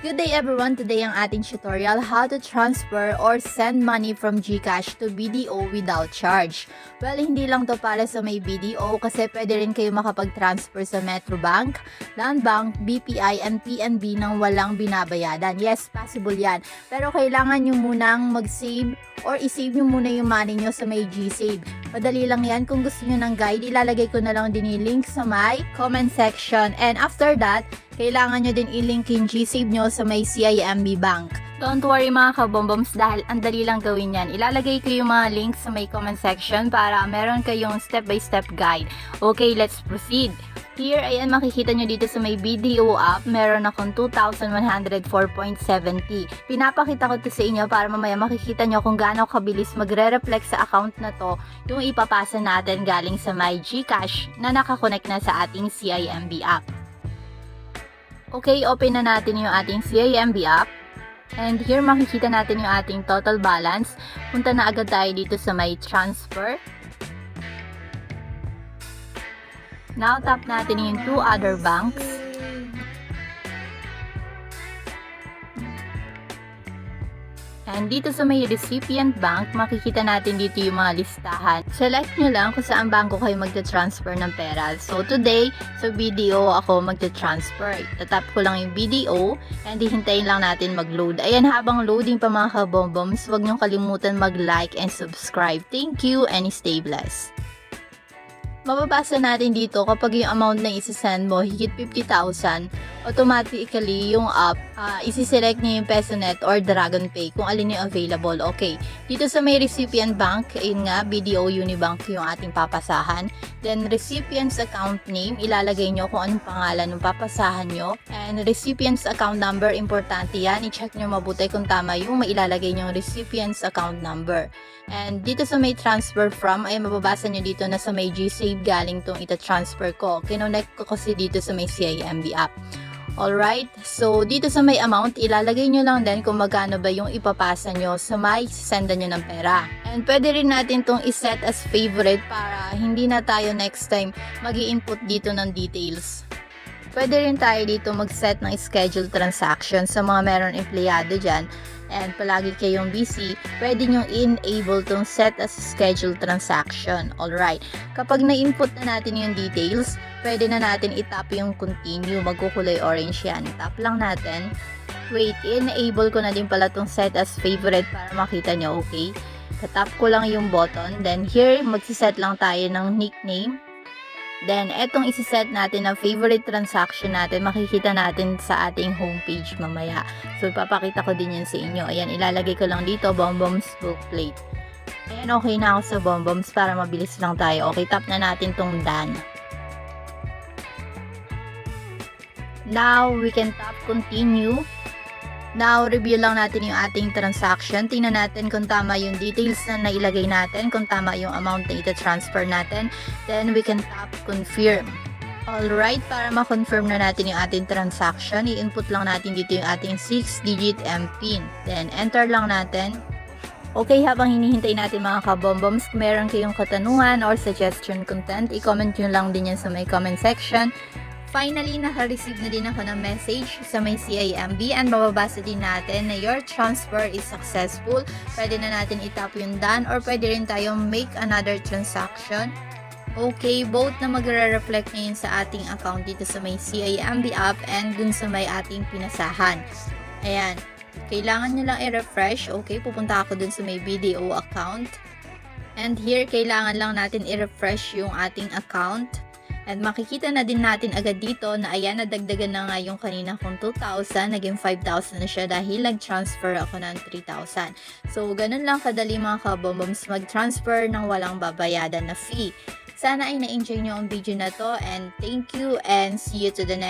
Good day everyone! Today ang ating tutorial how to transfer or send money from GCash to BDO without charge. Well, hindi lang to para sa may BDO kasi pwede rin kayo makapag-transfer sa Metrobank, Landbank, BPI, and PNB nang walang binabayadan. Yes, possible yan. Pero kailangan nyo munang mag-save or i-save nyo muna yung money nyo sa may GSave. Madali lang yan. Kung gusto nyo ng guide, ilalagay ko na lang din yung link sa my comment section. And after that, kailangan nyo din i-link yung GSave nyo sa may CIMB Bank. Don't worry mga kabomboms dahil ang dali lang gawin yan. Ilalagay ko yung mga links sa may comment section para meron kayong step-by-step guide. Okay, let's proceed. Here, ayan, makikita nyo dito sa may BDO app, meron akong 2,104.70. Pinapakita ko to sa inyo para mamaya makikita nyo kung gaano kabilis magre-reflect sa account na to yung ipapasa natin galing sa my GCash na nakakonect na sa ating CIMB app. Okay, open na natin yung ating CIMB app. And here, makikita natin yung ating total balance. Punta na agad tayo dito sa may transfer. Now, tap natin yung two other banks. And dito sa may recipient bank, makikita natin dito yung mga listahan. Select nyo lang kung saan bangko kayo magta-transfer ng pera. So, today, sa BDO ako magta-transfer. Tatap ko lang yung BDO and hihintayin lang natin mag-load. Ayan, habang loading pa mga kabomboms, huwag nyong kalimutan mag-like and subscribe. Thank you and stay blessed. Mababasa natin dito kapag yung amount na isi-send mo higit 50,000, automatically yung app isi-select niya yung PesoNet or DragonPay kung alin yung available. Okay, dito sa may recipient bank, ayun nga, BDO Unibank yung ating papasahan. Then recipient's account name, ilalagay nyo kung anong pangalan ng papasahan nyo. And recipient's account number, importante yan. I-check nyo mabuti kung tama yung mailalagay nyo recipient's account number. And dito sa may transfer from, ay mababasa nyo dito na sa may GSave galing tong ita-transfer ko. Kinonect ko kasi dito sa may CIMB app. Alright, so dito sa may amount, ilalagay nyo lang din kung magkano ba yung ipapasa nyo sa may senda nyo ng pera. And pwede rin natin tong iset as favorite para hindi na tayo next time mag-i-input dito ng details. Pwede rin tayo dito mag-set ng scheduled transaction sa mga meron empleyado dyan. And palagi kayong busy, pwede nyo enable tong set as scheduled transaction. Alright, kapag na-input na natin yung details, pwede na natin itap yung continue, magkukulay orange yan. Tap lang natin. Wait, enable ko na din pala tong set as favorite para makita nyo, okay? Tatap ko lang yung button, then here, magsiset lang tayo ng nickname. Then, etong isi-set natin na favorite transaction natin, makikita natin sa ating homepage mamaya. So, ipapakita ko din yan sa inyo. Ayan, ilalagay ko lang dito, Bomboms Bookplate. Ayan, okay na ako sa Bomboms para mabilis lang tayo. Okay, tap na natin tong done. Now, we can tap continue. Now, review lang natin yung ating transaction. Tingnan natin kung tama yung details na nailagay natin, kung tama yung amount na ita-transfer natin. Then, we can tap confirm. Alright, para ma-confirm na natin yung ating transaction, i-input lang natin dito yung ating 6-digit MPIN. Then, enter lang natin. Okay, habang hinihintay natin mga kabomboms, kung meron kayong katanungan or suggestion content, i-comment nyo lang din yan sa may comment section. Finally, naka-receive na din ako ng message sa may CIMB and mababasa din natin na your transfer is successful. Pwede na natin itap yung done or pwede rin tayong make another transaction. Okay, both na magre-reflect ngayon sa ating account dito sa may CIMB app and dun sa may ating pinasahan. Ayan, kailangan nyo lang i-refresh. Okay, pupunta ako dun sa may BDO account. And here, kailangan lang natin i-refresh yung ating account. And makikita na din natin agad dito na ayan, nadagdagan na nga yung kanina kong 2,000, naging 5,000 na siya dahil nag-transfer ako ng 3,000. So, ganun lang kadali mga kabomboms mag-transfer ng walang babayadan na fee. Sana ay na-enjoy nyo ang video na to and thank you and see you to the next